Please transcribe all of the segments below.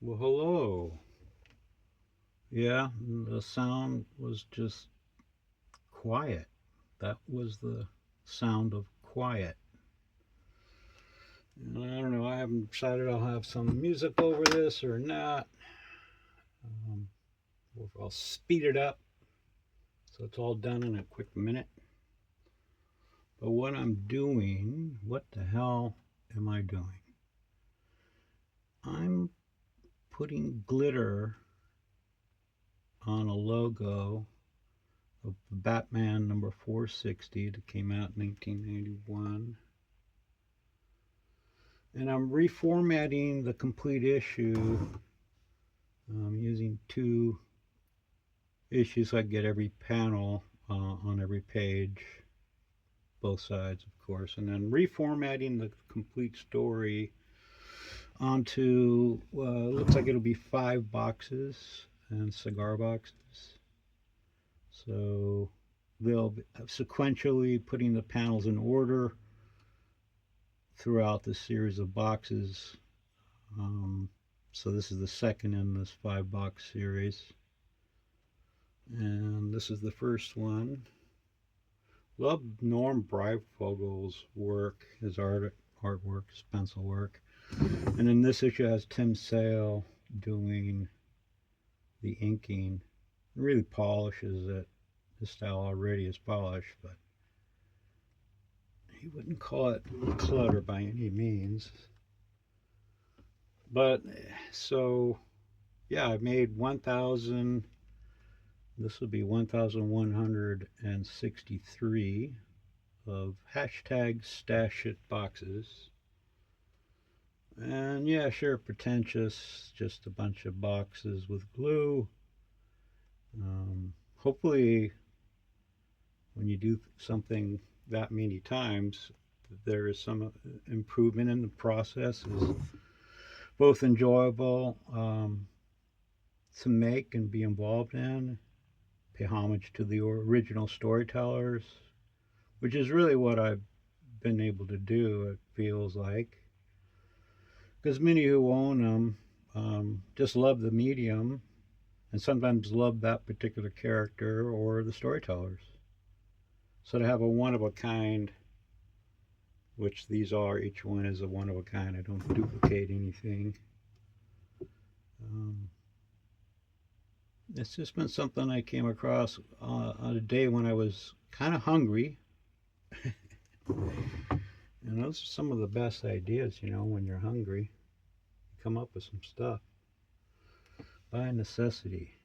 Well, hello. Yeah, the sound was just quiet. That was the sound of quiet. And I don't know, I haven't decided I'll have some music over this or not. Um, or I'll speed it up so it's all done in a quick minute. But what I'm doing, what the hell am I doing? I'm putting glitter on a logo of Batman number 460 that came out in 1991. And I'm reformatting the complete issue. I'm using two issues so I get every panel on every page, both sides, of course, and then reformatting the complete story onto looks like it'll be 5 boxes and cigar boxes. So they'll be sequentially putting the panels in order throughout the series of boxes. Um, So this is the second in this 5-box series. And this is the first one. Love Norm Breyfogel's work, his artwork, his pencil work. And then this issue has Tim Sale doing the inking. It really polishes it. His style already is polished, but he wouldn't call it clutter by any means. But so yeah, I made 1,000. This would be 1,163 of hashtag stash it boxes. And yeah, sure, pretentious, just a bunch of boxes with glue. Hopefully, when you do something that many times, there is some improvement in the process. Is both enjoyable to make and be involved in. Pay homage to the original storytellers, which is really what I've been able to do, it feels like. Because many who own them just love the medium and sometimes love that particular character or the storytellers. So to have a one of a kind, which these are, each one is a one of a kind, I don't duplicate anything. It's just been something I came across on a day when I was kind of hungry. And those are some of the best ideas, when you're hungry. You come up with some stuff by necessity.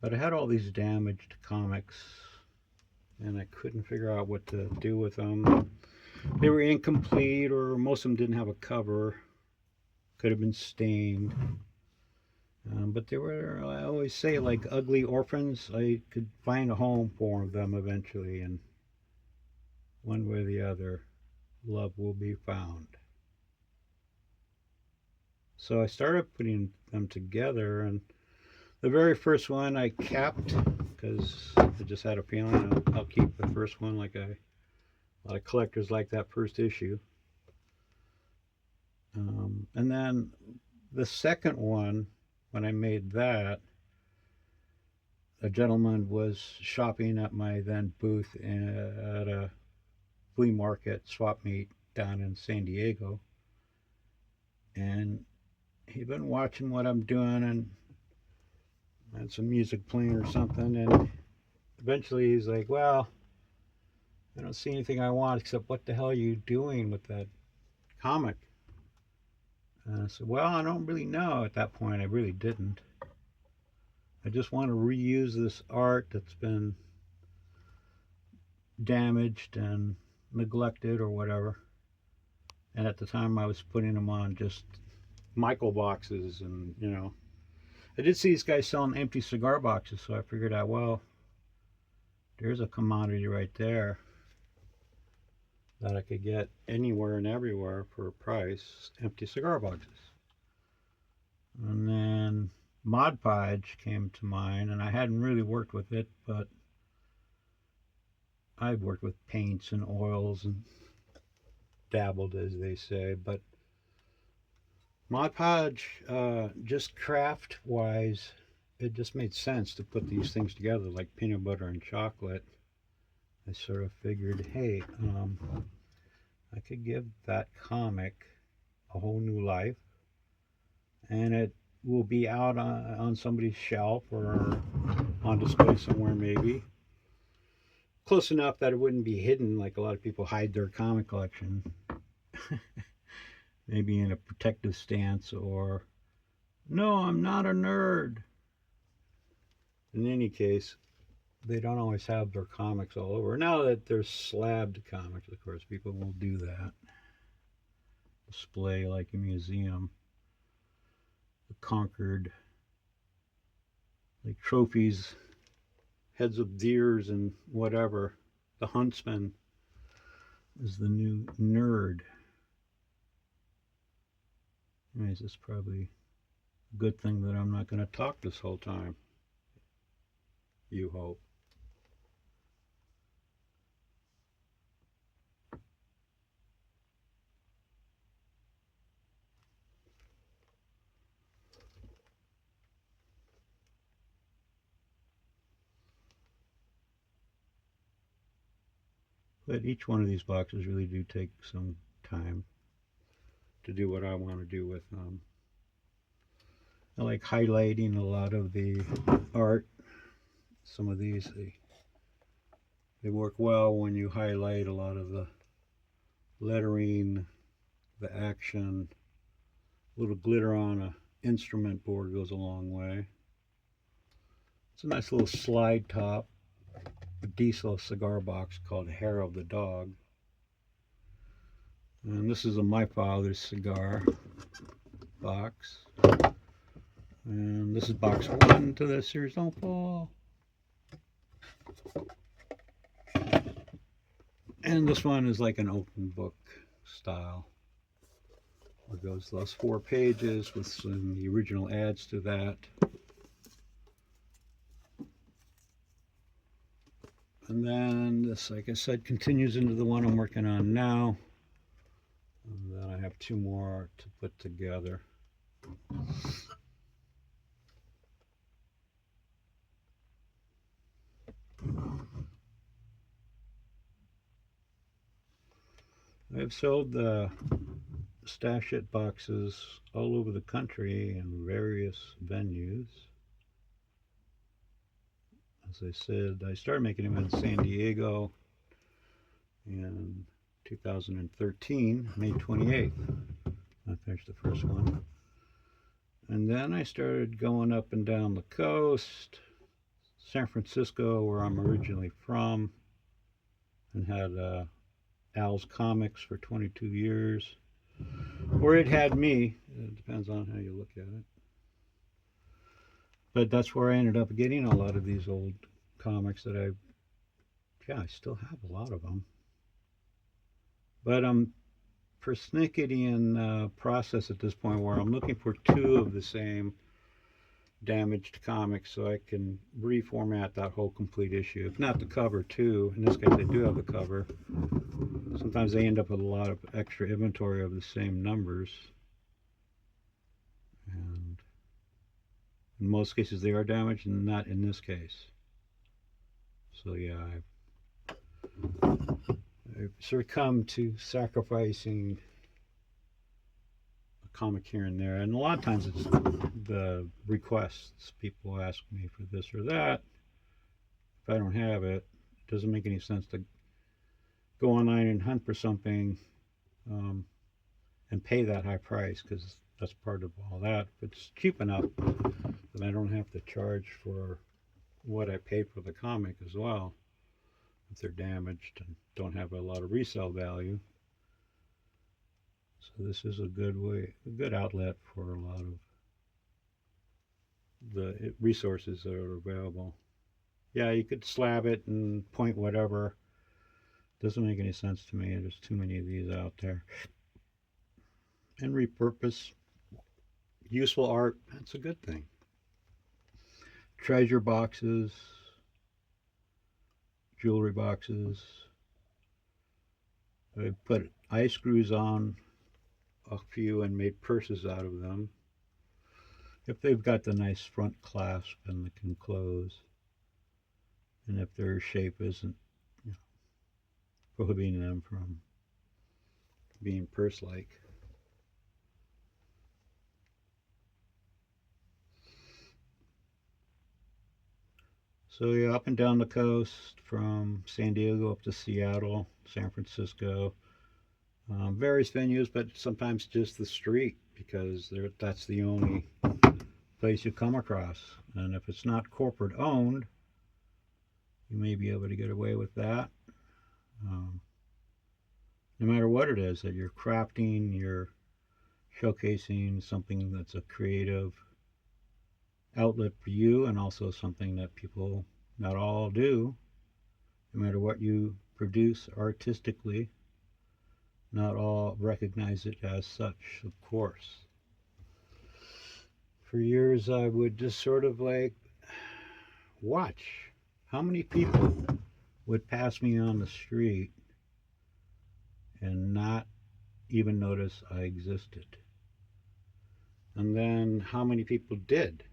But I had all these damaged comics and I couldn't figure out what to do with them. They were incomplete, or most of them didn't have a cover. Could have been stained. But they were, I always say, like ugly orphans. I could find a home for them eventually, and one way or the other, love will be found. So I started putting them together, and the very first one I kept because I just had a feeling I'll keep the first one, like a lot of collectors like that first issue. And then the second one, when I made that, a gentleman was shopping at my then booth at a flea market swap meet down in San Diego. And he'd been watching what I'm doing and had some music playing or something. And eventually he's like, well, I don't see anything I want except what the hell are you doing with that comic? And I said, well, I don't really know at that point. I really didn't. I just want to reuse this art that's been damaged and neglected or whatever. And at the time I was putting them on just Michael boxes, and I did see these guys selling empty cigar boxes, so I figured out, well, there's a commodity right there that I could get anywhere and everywhere for a price, empty cigar boxes. And then Mod Podge came to mind, and I hadn't really worked with it, but I've worked with paints and oils and dabbled, as they say. But Mod Podge, just craft wise, it just made sense to put these things together like peanut butter and chocolate. I sort of figured, hey, I could give that comic a whole new life, and it will be out on somebody's shelf or on display somewhere, maybe close enough that it wouldn't be hidden like a lot of people hide their comic collection. Maybe in a protective stance, or no, I'm not a nerd. In any case, they don't always have their comics all over. Now that there's slabbed comics, of course, people will do that. Display like a museum. The Concord, like trophies, heads of deers and whatever. The Huntsman is the new nerd. Anyways, it's probably a good thing that I'm not going to talk this whole time. You hope. But each one of these boxes really do take some time to do what I want to do with them. I like highlighting a lot of the art. Some of these, they work well when you highlight a lot of the lettering, the action. A little glitter on a instrument board goes a long way. It's a nice little slide top, a diesel cigar box called Hair of the Dog. And this is a My Father's cigar box. And this is box 1 to the series. Don't fall. And this one is like an open book style. It goes those 4 pages with some the original adds to that. And then this, like I said, continues into the one I'm working on now. And then I have 2 more to put together. I've sold the Stash It boxes all over the country in various venues. As I said, I started making them in San Diego in 2013, May 28th. I finished the first one. And then I started going up and down the coast, San Francisco, where I'm originally from, and had Al's Comics for 22 years. Or it had me. It depends on how you look at it. But that's where I ended up getting a lot of these old comics that I still have a lot of them. But I'm persnickety in process at this point where I'm looking for 2 of the same damaged comics so I can reformat that whole complete issue. If not the cover too. In this case they do have the cover. Sometimes they end up with a lot of extra inventory of the same numbers. And in most cases they are damaged, and not in this case. So yeah, I've succumbed to sacrificing a comic here and there. And a lot of times it's the requests. People ask me for this or that. If I don't have it, it doesn't make any sense to go online and hunt for something and pay that high price, because that's part of all that. If it's cheap enough, then I don't have to charge for what I paid for the comic as well, if they're damaged and don't have a lot of resale value. So this is a good outlet for a lot of the resources that are available. Yeah, you could slab it and point whatever. Doesn't make any sense to me. There's too many of these out there. And repurpose useful art, that's a good thing. Treasure boxes, jewelry boxes. I put eye screws on a few and made purses out of them. If they've got the nice front clasp and they can close, and if their shape isn't prohibiting them from being purse-like. So yeah, up and down the coast from San Diego up to Seattle, San Francisco, various venues, but sometimes just the street, because that's the only place you come across. And if it's not corporate owned, you may be able to get away with that. No matter what it is that you're crafting, you're showcasing something that's a creative outlet for you, and also something that people not all do. No matter what you produce artistically, not all recognize it as such, of course. For years I would just sort of like watch how many people would pass me on the street and not even notice I existed. And then how many people did.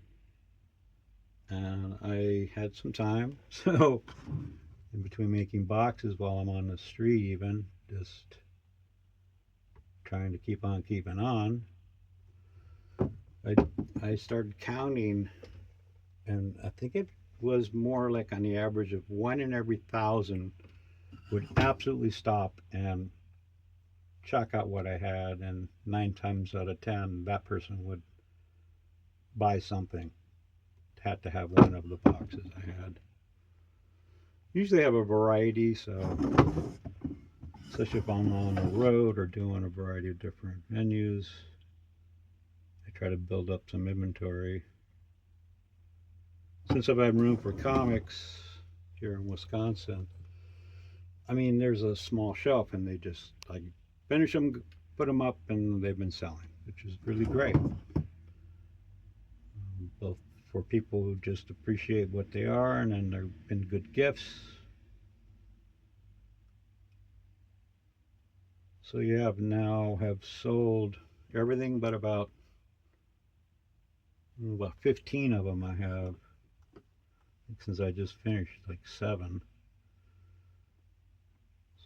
And I had some time, so in between making boxes while I'm on the street, even just trying to keep on keeping on. I I started counting, and I think it was more like on the average of 1 in every 1,000 would absolutely stop and check out what I had, and 9 times out of 10 that person would buy something. Had to have one of the boxes I had. Usually have a variety, so especially if I'm on the road or doing a variety of different venues, I try to build up some inventory. Since I've had room for comics here in Wisconsin, I mean, there's a small shelf, and they just like finish them, put them up, and they've been selling, which is really great. Both for people who just appreciate what they are, and then they've been good gifts. So yeah, I've now have sold everything but about 15 of them I have, since I just finished like 7.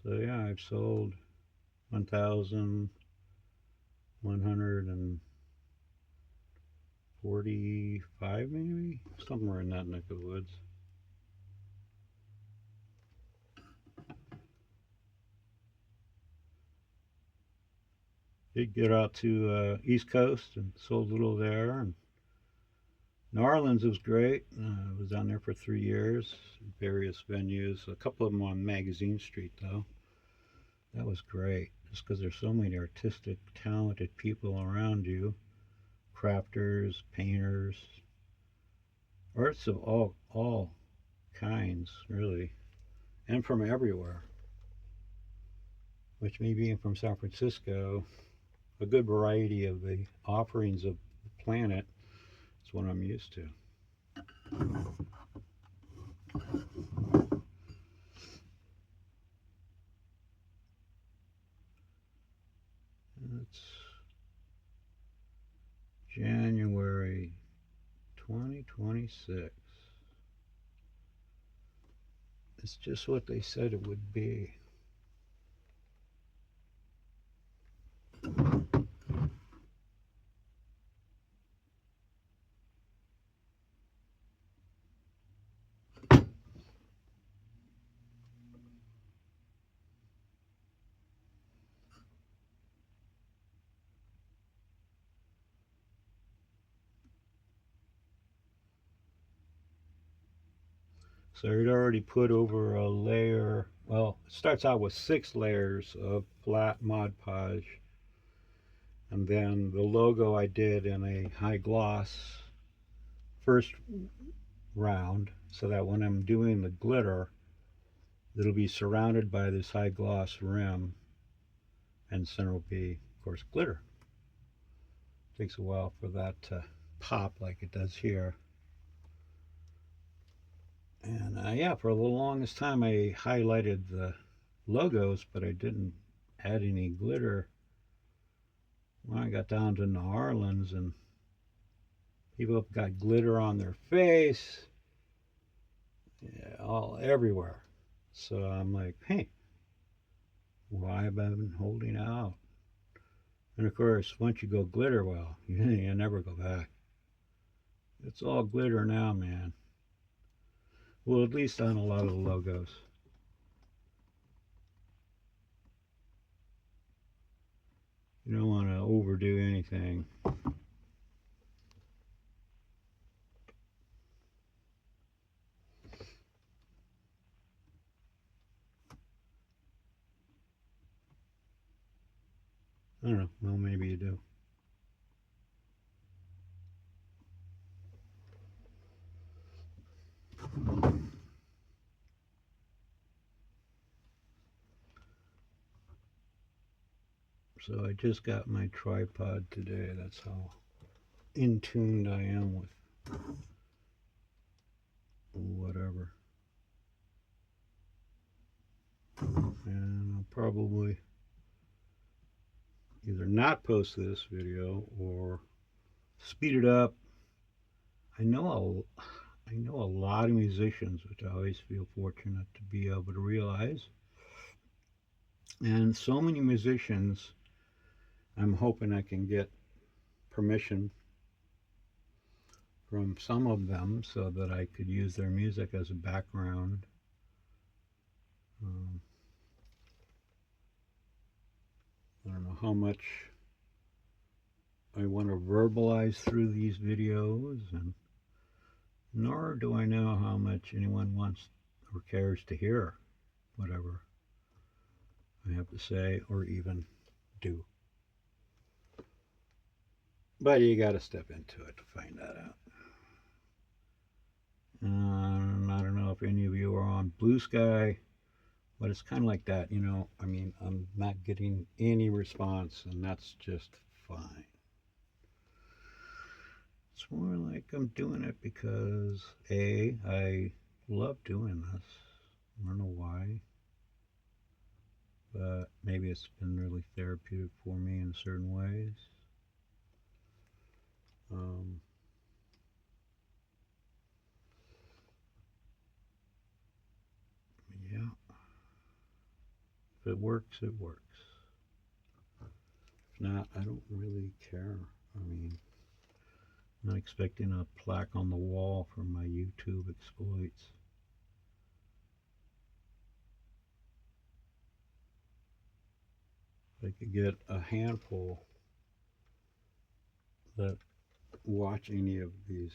So yeah, I've sold 1,145, maybe somewhere in that neck of the woods. Did get out to East Coast and sold a little there, and New Orleans was great. I was down there for 3 years, various venues. A couple of them on Magazine Street, though. That was great, just because there's so many artistic, talented people around you, crafters, painters, artists of all kinds, really, and from everywhere. Which, me being from San Francisco, a good variety of the offerings of the planet is what I'm used to. It's January 2026. It's just what they said it would be. So it already put over a layer. Well, it starts out with 6 layers of flat Mod Podge, and then the logo I did in a high gloss first round, so that when I'm doing the glitter, it'll be surrounded by this high gloss rim, and center will be, of course, glitter. It takes a while for that to pop like it does here. And yeah, for the longest time I highlighted the logos, but I didn't add any glitter. When I got down to New Orleans, and people have got glitter on their face, yeah, all everywhere. So I'm like, hey, why have I been holding out? And of course, once you go glitter, well, you never go back. It's all glitter now, man. Well, at least on a lot of the logos. You don't want to overdo anything. I don't know. Well, maybe you do. So I just got my tripod today. That's how in tuned I am with whatever. And I'll probably either not post this video or speed it up. I know I know a lot of musicians, which I always feel fortunate to be able to realize. And so many musicians, I'm hoping I can get permission from some of them so that I could use their music as a background. Um, I don't know how much I want to verbalize through these videos, and nor do I know how much anyone wants or cares to hear whatever I have to say or even do. But you got to step into it to find that out. I don't know if any of you are on Blue Sky, but it's kind of like that, you know. I mean, I'm not getting any response, and that's just fine. It's more like I'm doing it because I love doing this. I don't know why, but maybe it's been really therapeutic for me in certain ways. Um, yeah, if it works, it works. If not, I don't really care. I mean, I'm not expecting a plaque on the wall for my YouTube exploits. If I could get a handful that watch any of these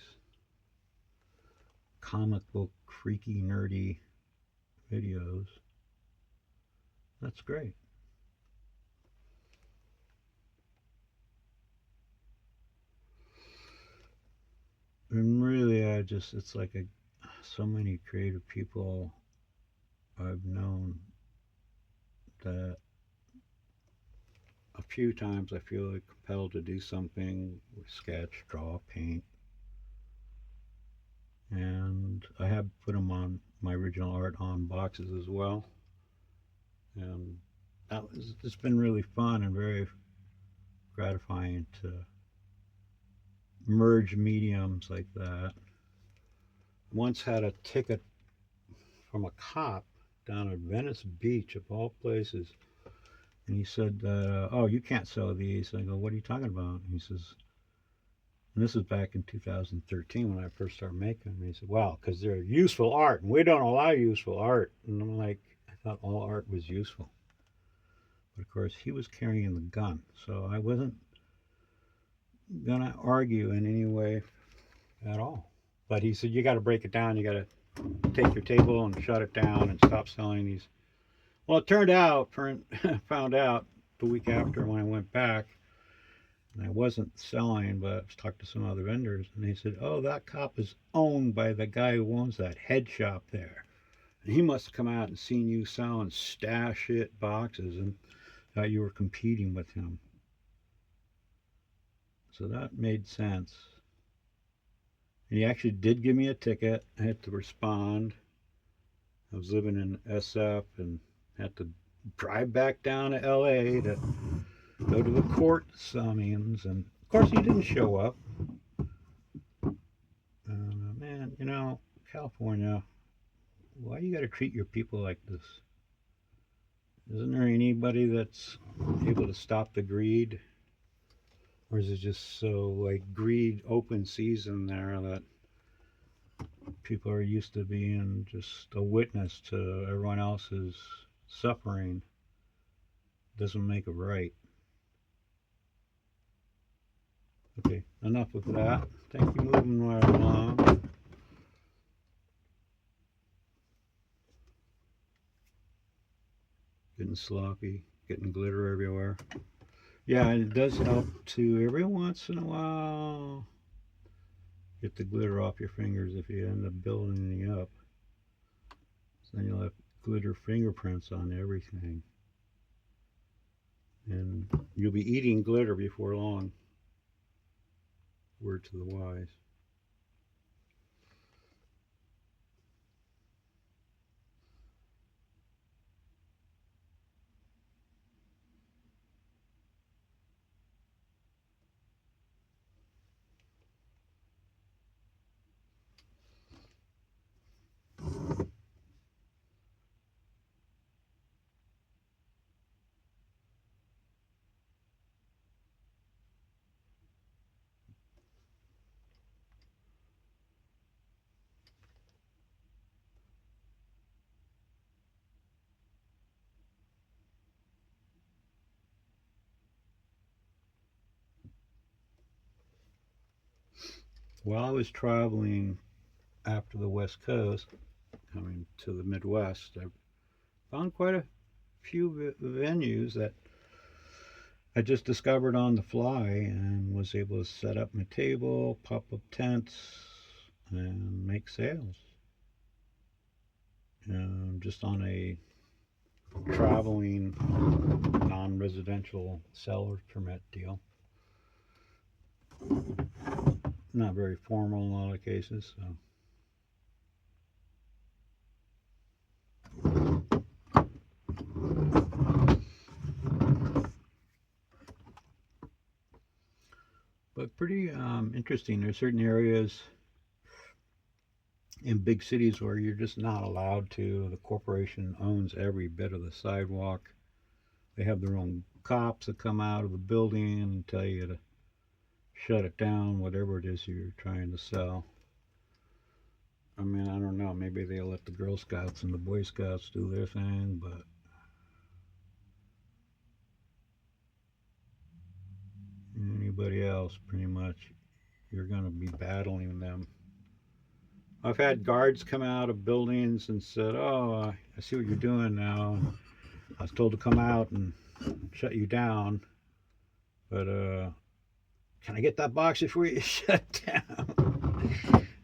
comic book, freaky, nerdy videos, that's great. And really, it's like so many creative people I've known that a few times I feel like compelled to do something, sketch, draw, paint, and I have put them on my original art on boxes as well. And it's been really fun and very gratifying to merge mediums like that. Once had a ticket from a cop down at Venice Beach, of all places, and he said, "Oh, you can't sell these." I go, "What are you talking about?" And he says, and this was back in 2013 when I first started making them. And he said, "Well, because they're useful art, and we don't allow useful art." And I'm like, I thought all art was useful. But of course, he was carrying the gun, so I wasn't gonna argue in any way at all. But he said, "You got to break it down. You got to take your table and shut it down and stop selling these." Well, it turned out, found out the week after when I went back, and I wasn't selling, but I was talking to some other vendors, and they said, "Oh, that cop is owned by the guy who owns that head shop there. And he must have come out and seen you selling stash it boxes and thought you were competing with him." So that made sense. And he actually did give me a ticket. I had to respond. I was living in SF and had to drive back down to LA to go to the court summons. And of course, he didn't show up. Man, you know, California, why you got to treat your people like this? Isn't there anybody that's able to stop the greed? Or is it just so like greed open season there that people are used to being just a witness to everyone else's suffering? Doesn't make it right. Okay, enough of that. Thank you. Moving right along. Getting sloppy, getting glitter everywhere. Yeah, and it does help to every once in a while get the glitter off your fingers if you end up building anything up. So then you'll have glitter fingerprints on everything. And you'll be eating glitter before long. Word to the wise. while I was traveling after the West Coast, coming to the Midwest, I found quite a few venues that I just discovered on the fly and was able to set up my table, pop up tents, and make sales. Just on a traveling non residential seller's permit deal. Not very formal in a lot of cases. So. But pretty interesting. There's certain areas in big cities where you're just not allowed to. The corporation owns every bit of the sidewalk. They have their own cops that come out of the building and tell you to shut it down, whatever it is you're trying to sell. I mean, I don't know. Maybe they'll let the Girl Scouts and the Boy Scouts do their thing, but anybody else, pretty much, you're going to be battling them. I've had guards come out of buildings and said, "Oh, I see what you're doing now. I was told to come out and shut you down, but can I get that box before you shut down?"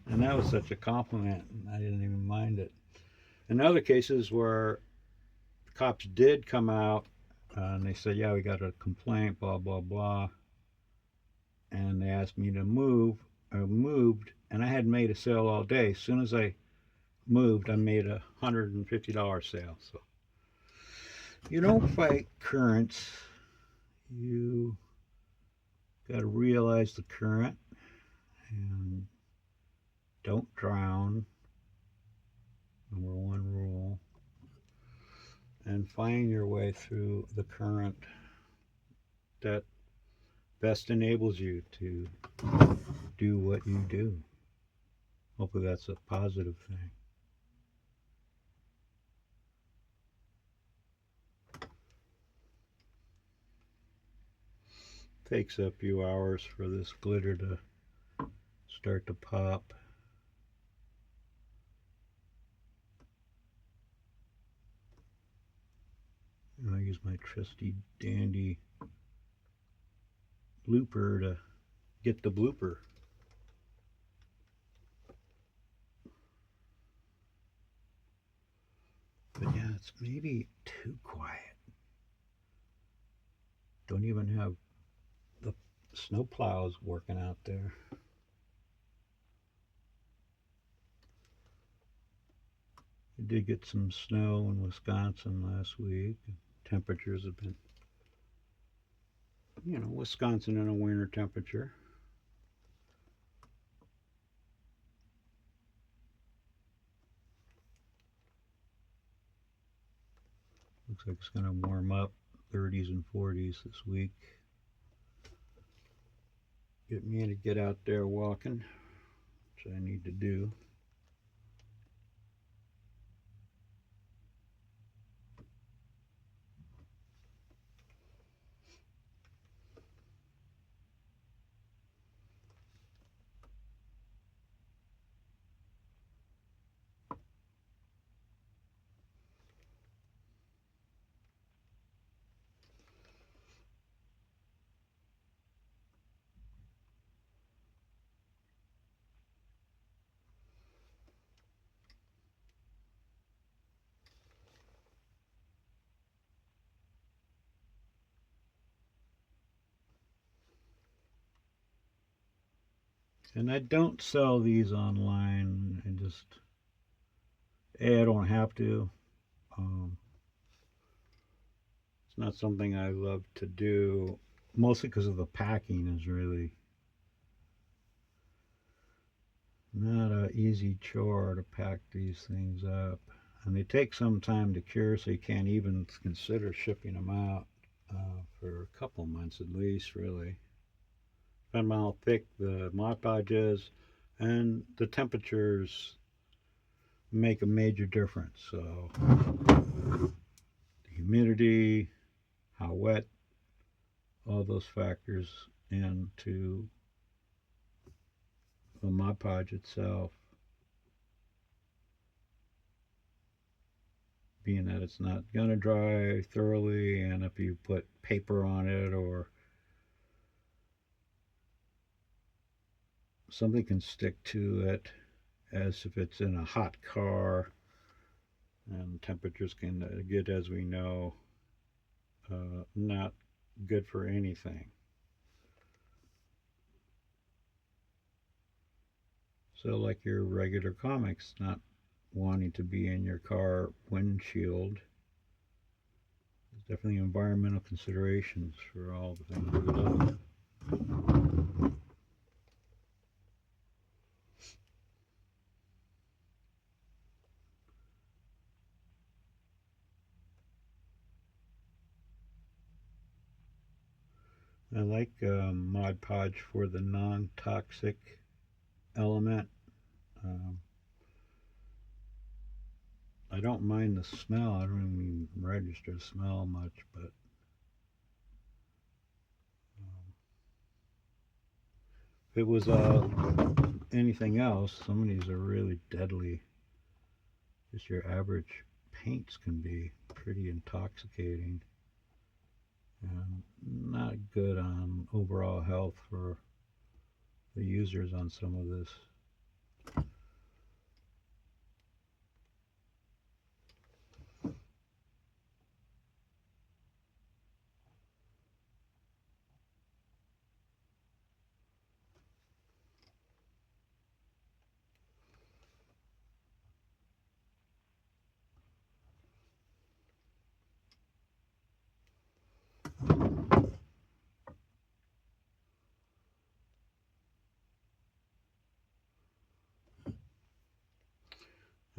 And that was such a compliment. I didn't even mind it. In other cases where the cops did come out and they said, "Yeah, we got a complaint, blah blah blah," and they asked me to move, I moved, and I hadn't made a sale all day. As soon as I moved, I made $150 sale. So you don't fight currents. You got to realize the current and don't drown. Number one rule. And find your way through the current that best enables you to do what you do. Hopefully, that's a positive thing. Takes a few hours for this glitter to start to pop. And I use my trusty dandy blooper to get the blooper. But yeah, it's maybe too quiet. Don't even have the snow plows working out there. We did get some snow in Wisconsin last week. Temperatures have been, Wisconsin in a winter temperature. Looks like it's going to warm up 30s and 40s this week. Get me to get out there walking, which I need to do. And I don't sell these online. I don't have to. Um, it's not something I love to do, mostly because of the packing is really not an easy chore to pack these things up. And they take some time to cure, so you can't even consider shipping them out for a couple months at least, really. Depending on how thick the Mod Podge is, and the temperatures make a major difference. So, the humidity, how wet, all those factors into the Mod Podge itself, being that it's not going to dry thoroughly, and if you put paper on it or something can stick to it, as if it's in a hot car, and temperatures can get, as we know, not good for anything. So, like your regular comics not wanting to be in your car windshield, there's definitely environmental considerations for all the things we love. I like Mod Podge for the non toxic element. Um, I don't mind the smell. I don't even register the smell much, but if it was anything else, some of these are really deadly. Just your average paints can be pretty intoxicating and not good on overall health for the users on some of this.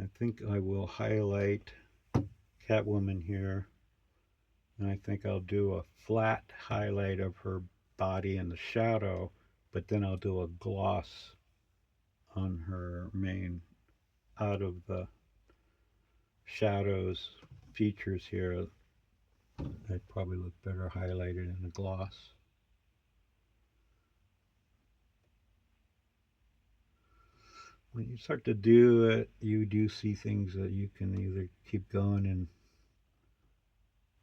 I think I will highlight Catwoman here, and I think I'll do a flat highlight of her body in the shadow, but then I'll do a gloss on her mane out of the shadows features here. They'd probably look better highlighted in a gloss. When you start to do it, you do see things that you can either keep going and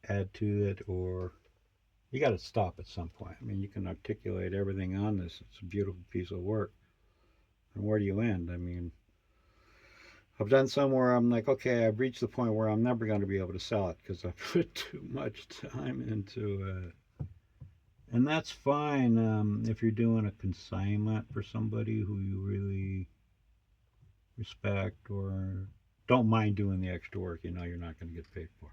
add to it, or you got to stop at some point. I mean, you can articulate everything on this. It's a beautiful piece of work. And where do you end? I mean, I've done some where I'm like, okay, I've reached the point where I'm never going to be able to sell it because I put too much time into it. And that's fine if you're doing a consignment for somebody who you really respect or don't mind doing the extra work you know you're not going to get paid for.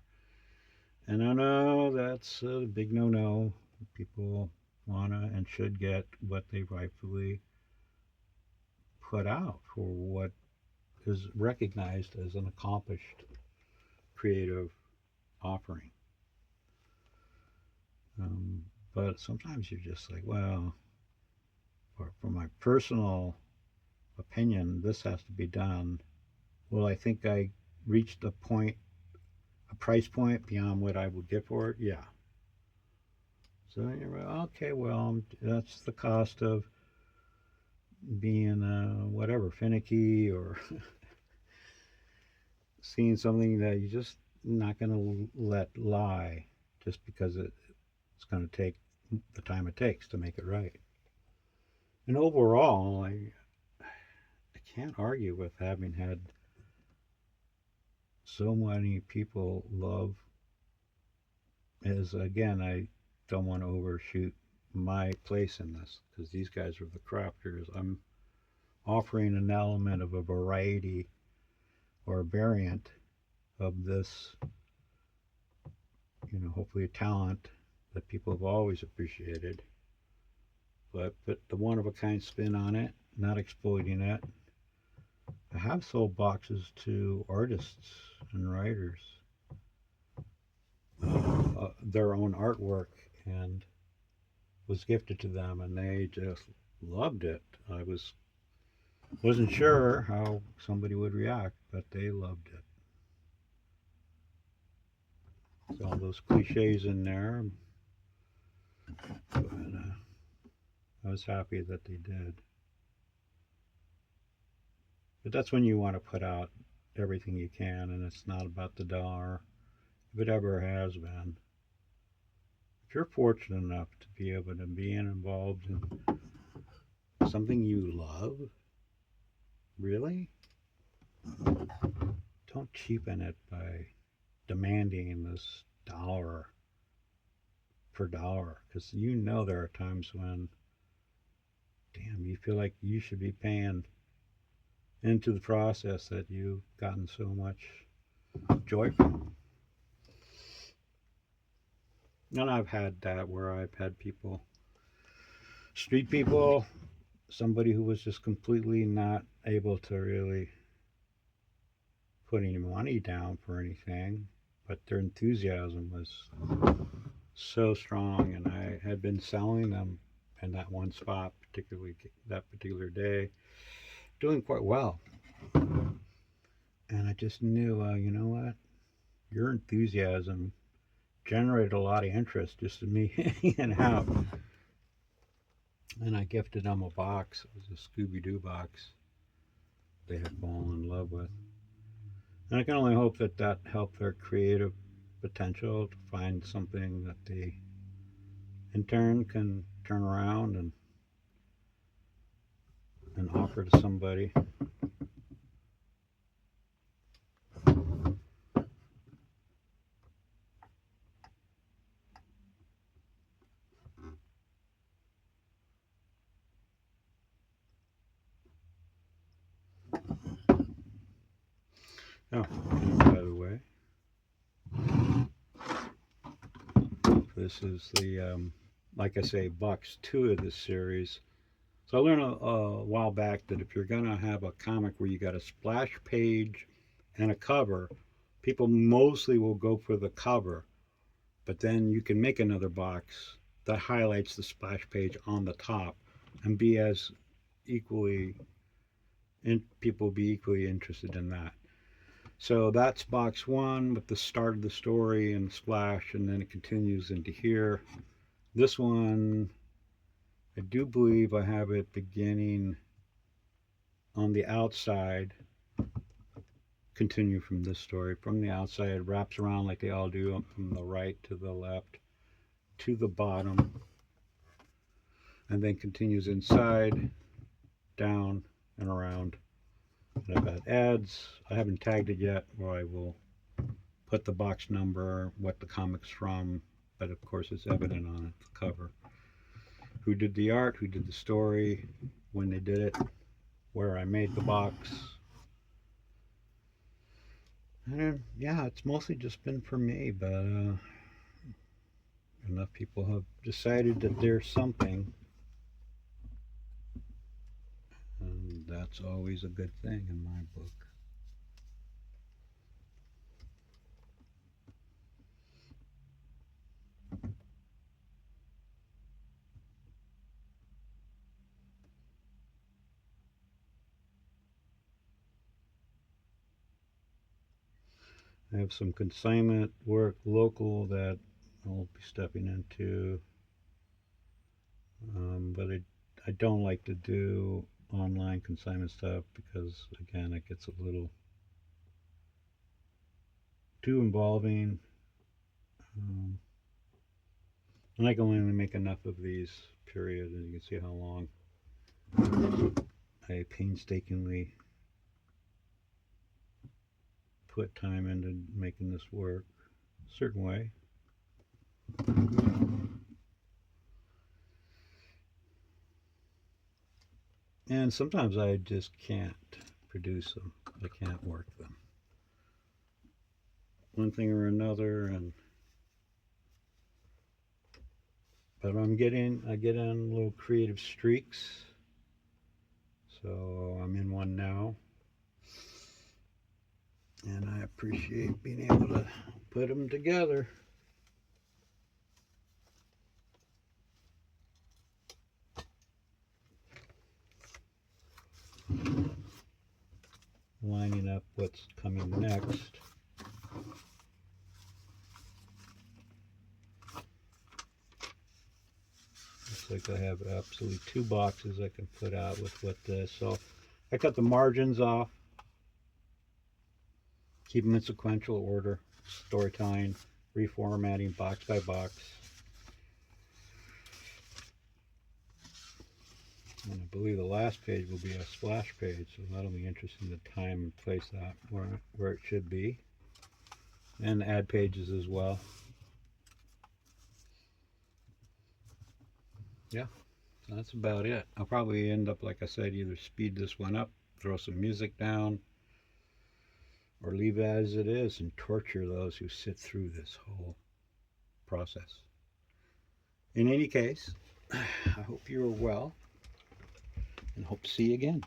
And I know that's a big no no. People want to and should get what they rightfully put out for what is recognized as an accomplished creative offering. Um, but sometimes you're just like, well, for my personal opinion, this has to be done. Well, I think I reached a price point beyond what I would get for it. Yeah. So you're like, okay, well, that's the cost of being whatever finicky or seeing something that you're just not going to let lie just because it's going to take the time it takes to make it right. And overall, I can't argue with having had so many people love. As again, I don't want to overshoot my place in this because these guys are the crafters. I'm offering an element of a variety or a variant of this, hopefully a talent that people have always appreciated, but put the one of a kind spin on it, not exploiting it. I have sold boxes to artists and writers, their own artwork, and was gifted to them, and they just loved it. Wasn't sure how somebody would react, but they loved it. So all those cliches in there, but I was happy that they did. But that's when you want to put out everything you can, and it's not about the dollar, if it ever has been. If you're fortunate enough to be able to be involved in something you love, really, don't cheapen it by demanding this dollar per dollar, because you know there are times when, damn, you feel like you should be paying into the process that you've gotten so much joy from. And I've had that where I've had people, street people, somebody who was just completely not able to really put any money down for anything, but their enthusiasm was so strong, and I had been selling them in that one spot, particularly that particular day, doing quite well. And I just knew, you know what? Your enthusiasm generated a lot of interest just in me hanging out. And I gifted them a box. It was a Scooby Doo box they had fallen in love with. And I can only hope that that helped their creative potential to find something that they, in turn, can turn around and offer to somebody. Oh, and by the way, this is the, like I say, box 2 of this series. So I learned a while back that if you're going to have a comic where you got a splash page and a cover, people mostly will go for the cover. But then you can make another box that highlights the splash page on the top and be as equally, people will be equally interested in that. So that's box 1 with the start of the story and splash, and then it continues into here. This one, I do believe I have it beginning on the outside, continue from this story. From the outside, it wraps around like they all do, from the right to the left to the bottom, and then continues inside, down, and around. And I've got ads. I haven't tagged it yet, where I will put the box number, what the comic's from, but of course it's evident on it, the cover. Who did the art, who did the story, when they did it, where I made the box. And yeah, it's mostly just been for me, but enough people have decided that there's something, and that's always a good thing in my book. I have some consignment work local that I'll be stepping into, but I don't like to do online consignment stuff because, again, it gets a little too involving. Um, and I can only make enough of these, period, and you can see how long I painstakingly put time into making this work a certain way. And sometimes I just can't produce them. I can't work them. One thing or another, and but I get on little creative streaks. So I'm in one now, and I appreciate being able to put them together. Lining up what's coming next. Looks like I have absolutely 2 boxes I can put out with what this. So I cut the margins off, keep them in sequential order, storytelling, reformatting box by box. And I believe the last page will be a splash page, so that'll be interesting to time and place that where it should be. And add pages as well. Yeah, so that's about it. I'll probably end up, like I said, either speed this one up, throw some music down, or leave it as it is and torture those who sit through this whole process. In any case, I hope you're well and hope to see you again.